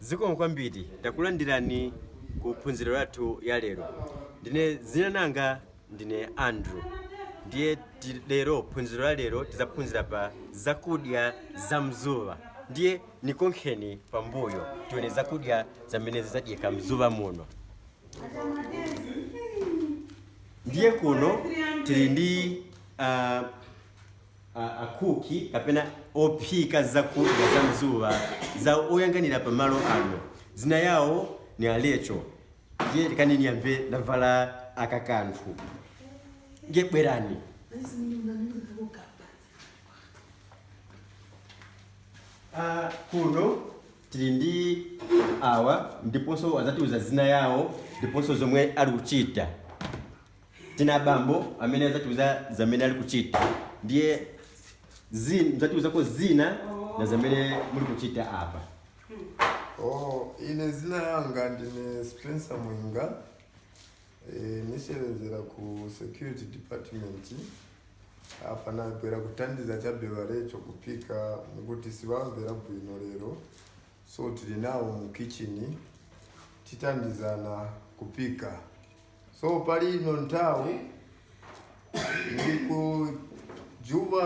Zikomo kwambiri ndakulandirani ku phunziro lathu ya lero. Ndine zina nanga ndine Andrew. Ndiye lero phunziro la lero tizaphunzira pa zakudya za mzuva. Ndiye nikonkheni pambuyo tione zakudya zamene zizadyeka mzuva muno. Ndiye kuno tili ndi akuki kapena ophika zakudya za mzuva za oyanganira pa malo ano. Zina yawo ni alecho. Ndiye kanini yambe navala akakanthu. Ndiye bwerani. Kuno tili ndi awa ndiponso azatiuza zina yawo ndiponso zomwe ali kuchita. Tina bambo amene azatiuza zamene ali kuchita. Ndiye zatiuza ko zina na zamene muli kuchita apa. Ine zina yanga ndine Spencer Mwinga. Nisherezera ku security department. Apa nagwera kutandiza chabevalecho kupika nekuti sivamvera bwino lero. So tili nawo mu kitchen titandizana kupika. So pali ino nthawi ndikujuva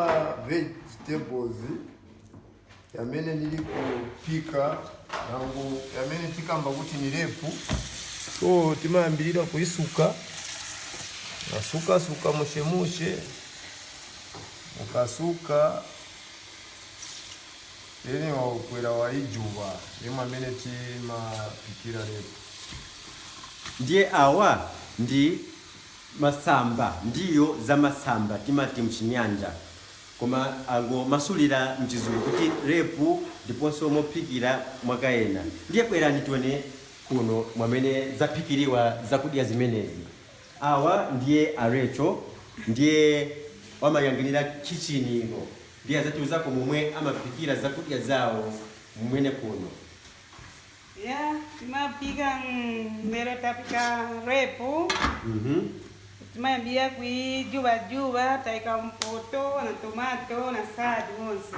vegetables yamene ndili kupika nangu yamene tikamba kuti ni lepu. So timayambirira kuisuka nasuka mushemushe mukasuka ene wakwera waijuva yemwe amene timapikira lepu. Ndiye awa ndi masamba, ndiyo za masamba timati mchinyanja. Koma ango masulira mchizulu kuti lepu ndiponso mophikira mwakayena. Ndiye bwerani tione kuno mwamene zaphikiriwa zakudya zimenezi. Awa ndiye arecho, ndiye wamayanganira kitchen ino. Ndiye azatiuzako momwe amaphikira zakudya zawo mwene kuno. Timapika lero tapika repu. Timayambia kuijuva taika mpoto na tomato na sadi wonse.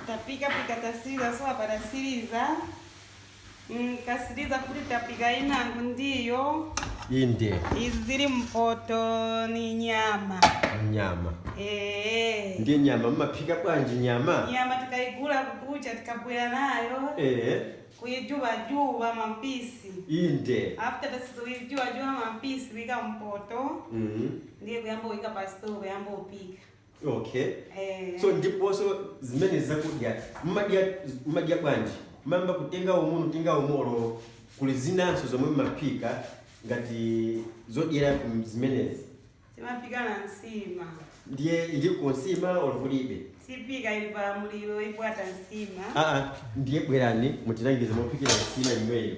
Tapika tasiriza so aparasiriza. Kasiriza kuti tapika inangu ndiyo. Inde. Izi ziri mpoto ni nyama. Nyama. Ndiye nyama mapika bwanji nyama? Nyama tikaigula kubucha tikabwera nayo. Kuijuva mapisi. Inde. After kuijuva mapisi wika mpoto. Ndiye kuyamba wika pasto kuyamba upika. Okay. So ndiponso zimene zakudya mmadya bwanji? Mamba kutenga umuntu tenga umoro kuli zinanso zomwe mapika ngati zodyera zimenezi. Timapika na nsima. Ndiye ili konsima olukulibe. Sipika ili pa muliro ibwata nsima. Ndiye bwerani mutilangize mopikira nsima imweyo.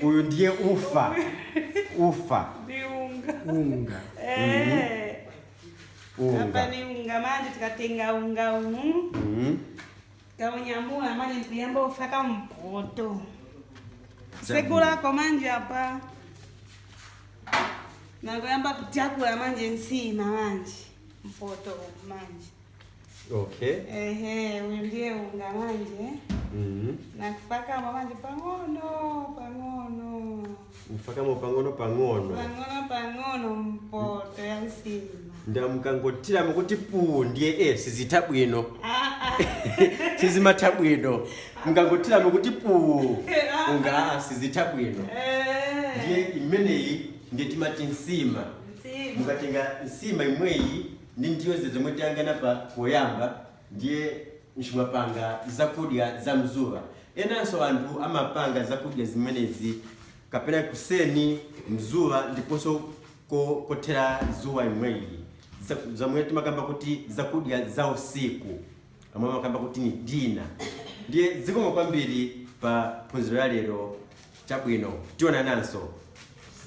Uyu ndiye ufa. Ni unga. Unga. Hapa ni unga manje tikatenga unga umu. Kaunyamula manje tukiyamba ufaka mpoto. Segura ko manje hapa. Na kuyamba kutyakula manje nsima manje. Mpoto manje. Okay. Uyu ndiye unga manje. Na kufaka manje pangono. Mfaka mo pangono. Pangono mpoto ya nsima. Ndamukangotira mukuti pu ndiye sizita bwino. Sizimata bwino. Mukangotira mukuti pu unga sizita bwino. Ndiye imeneyi ndiye timati nsima. Mukatenga nsima imweyi ndiyo zomwe tiyangana pa koyamba ndiye nshimapanga zakudya za mzuva. Enanso anthu amapanga zakudya zimenezi kapena kuseni mzuva ndiponso kothera zuwa imweyi. Zamwe timakamba kuti zakudya za usiku. Amwe makamba kuti ni dina. Ndiye zikomo kwambiri pa phunziro la lero chabwino. Tiona nanso.